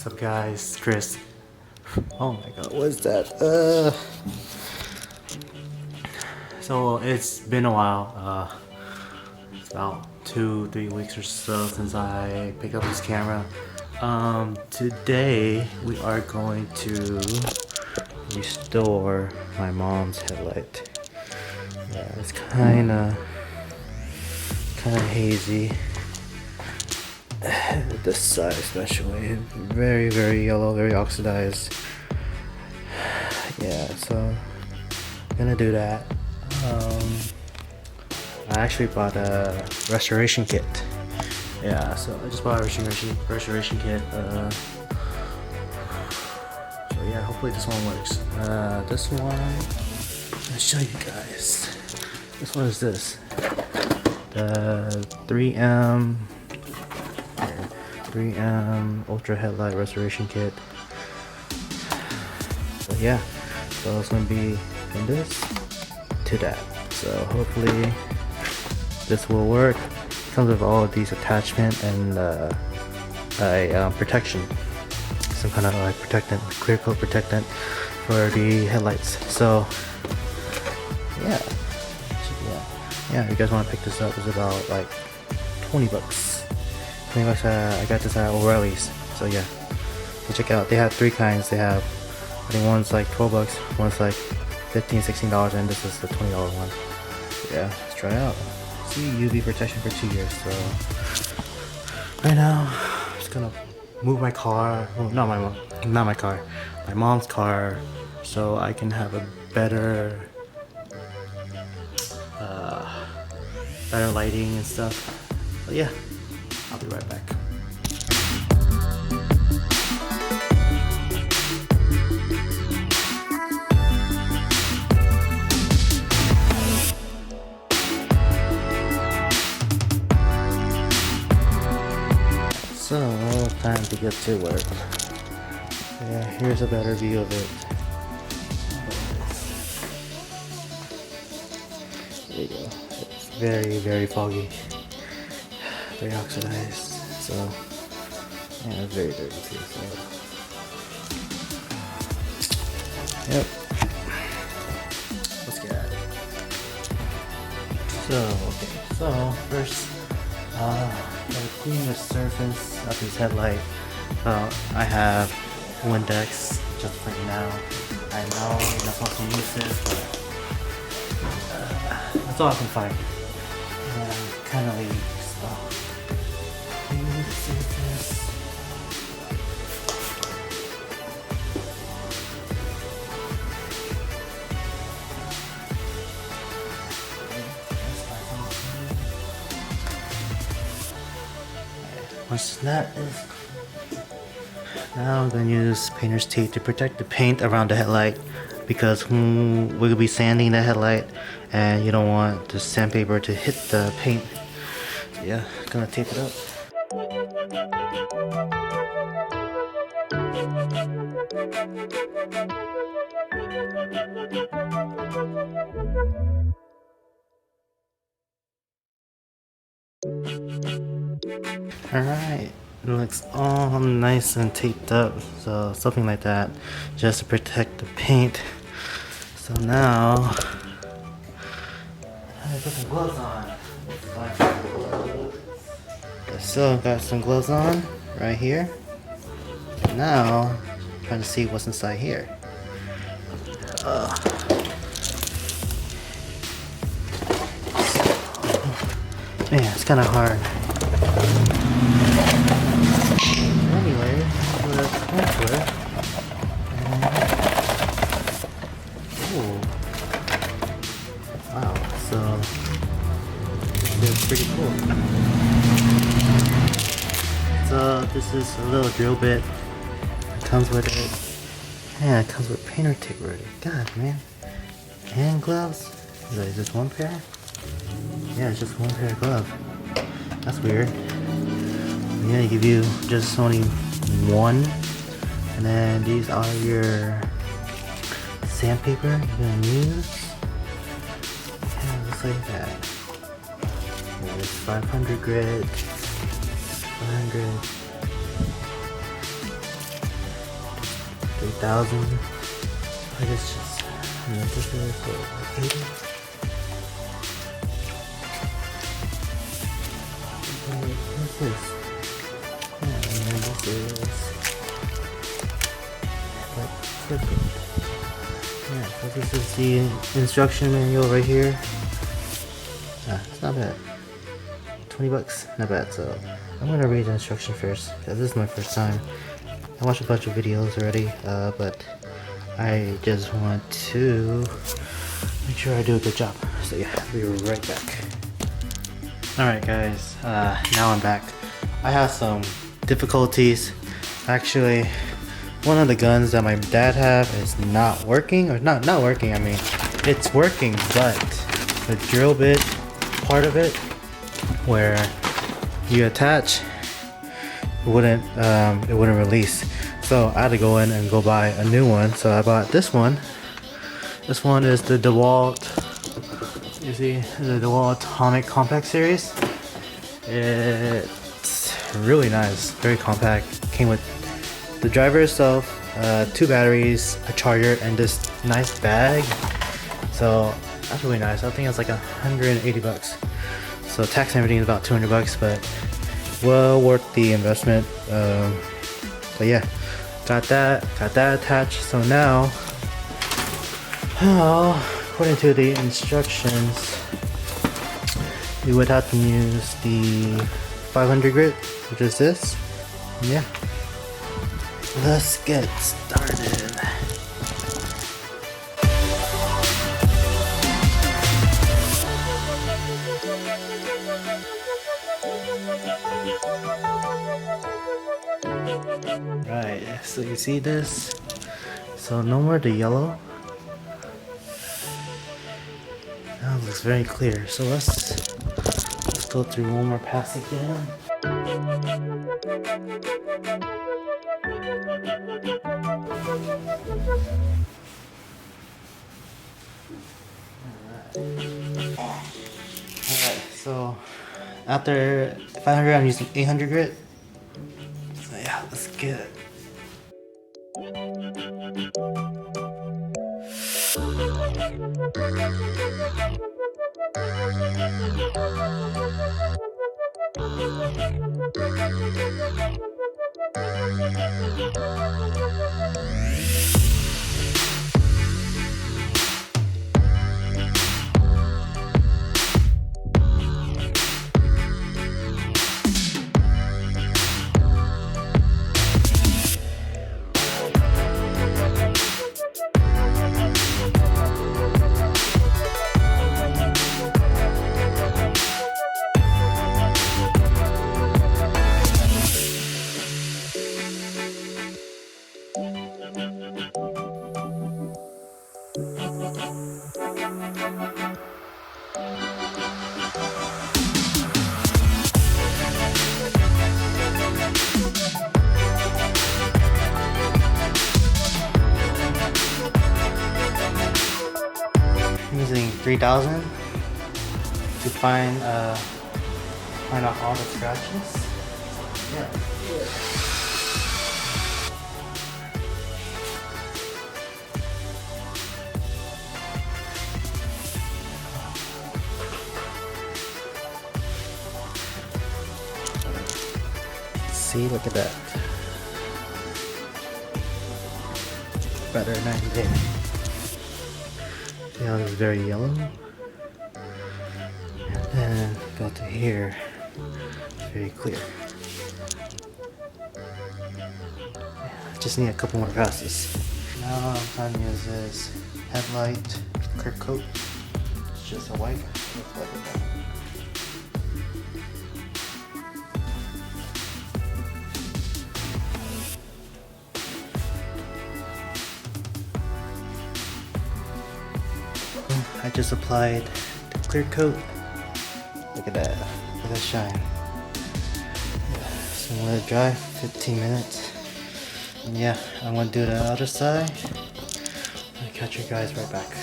What's up guys, Chris. Oh my god, what is that? So it's been a while, it's about 2-3 weeks or so since I picked up this camera. Today we are going to restore my mom's headlight. Yeah, it's kinda hazy. This side especially, very yellow, very oxidized. Yeah, so I'm gonna do that. I actually bought a restoration kit. Yeah, so I just bought a restoration kit. So yeah, hopefully this one works. This one, I'll show you guys. This one is this. The 3M Ultra Headlight Restoration Kit. So yeah, so it's gonna be from this to that. So hopefully this will work. It comes with all of these attachments and protection, some kind of like protectant, clear coat protectant for the headlights. So yeah, yeah. If you guys want to pick this up, it's about like 20 bucks. I got this at O'Reilly's. So yeah, you check it out. They have 3 kinds. They have, I think one's like 12 bucks, one's like $15-16, and this is the $20 one. Yeah, let's try it out. See, UV protection for 2 years. So right now, I'm just gonna move my car. Well, not my car, my mom's car, so I can have a better lighting and stuff. But yeah, I'll be right back. So, time to get to work. Yeah, here's a better view of it. There you go. It's very foggy. Very oxidized. So, yeah, it's very dirty too. So, yep. Let's get at it. So first, I'll clean the surface of this headlight. I have Windex just for now. I know you're not supposed to use this, but that's all I can find. Kind of lazy, so clean the surface. Once that is, now I'm going to use painter's tape to protect the paint around the headlight, because we'll be sanding the headlight and you don't want the sandpaper to hit the paint. So yeah, gonna tape it up. Alright, it looks all nice and taped up, so something like that, just to protect the paint. So now, I put some gloves on. I still got some gloves on, right here. Now, I'm trying to see what's inside here. Man, it's kind of hard. Anyway, put a counter. Ooh. Wow, so it's pretty cool. So this is a little drill bit. It comes with it. Yeah, it comes with painter tape already. God, man. And gloves. Is that just one pair? Yeah, it's just one pair of gloves. That's weird. Yeah, they give you just only one. And then these are your sandpaper you're gonna use. Yeah, looks like that. There's 500 grit, 500. 3,000. I guess just this is for 80. What's this? Yeah, and then this is like perfect. Yeah, so this is the instruction manual right here. It's not bad. 20 bucks, not bad. So I'm gonna read the instruction first, because this is my first time. I watched a bunch of videos already, but I just want to make sure I do a good job. So yeah, I'll be right back. Alright guys, now I'm back. I have some difficulties. Actually, one of the guns that my dad have is not working, or not working, I mean, it's working, but the drill bit part of it, where you attach, it wouldn't release. So I had to go in and go buy a new one. So I bought this one. This one is the DeWalt, you see, the DeWalt Atomic Compact Series. It's really nice, very compact. Came with the driver itself, 2 batteries, a charger, and this nice bag. So that's really nice. I think it's like 180 bucks. So tax and everything is about 200 bucks, but well worth the investment. But yeah, got that attached. So now, according to the instructions, you would have to use the 500 grit, which is this. Yeah, let's get started. Right, so you see this? So no more the yellow. Now it looks very clear. So let's go through one more pass again. Alright, so after 500 I'm using 800 grit. So yeah, let's get it. Using 3,000 to find off all the scratches. Yeah. See, look at that. Better 90 day. See how it's very yellow? And then go to here. It's very clear. Yeah, just need a couple more passes. Now I'm trying to use this Headlight clear coat. It's just a white. I just applied the clear coat. Look at that. Look at that shine. Yeah, so I'm gonna let it dry 15 minutes. And yeah, I'm gonna do the other side. I'll catch you guys right back.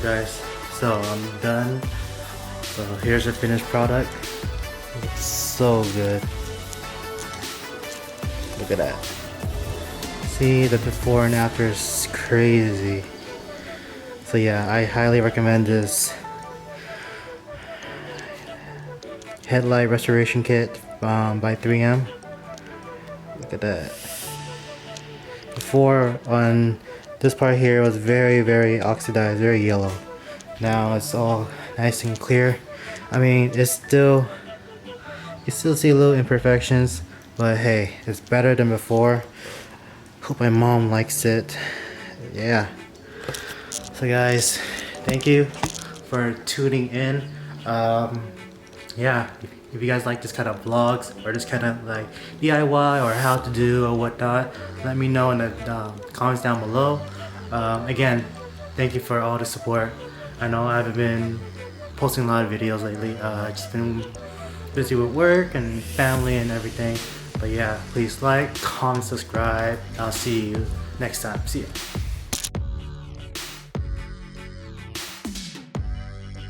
guys, so I'm done. So here's the finished product. It's so good. Look at that. See, the before and after is crazy. So yeah, I highly recommend this Headlight restoration kit by 3M. Look at that. Before, on this part here, was very oxidized, very yellow. Now it's all nice and clear. I mean, it's still, you still see little imperfections, but hey, it's better than before. Hope my mom likes it. Yeah. So guys, thank you for tuning in. Yeah, if you guys like this kind of vlogs or this kind of like DIY or how to do or whatnot, let me know in the comments down below. Again, thank you for all the support. I know I haven't been posting a lot of videos lately. Just been busy with work and family and everything. But yeah, please like, comment, subscribe. I'll see you next time. See ya.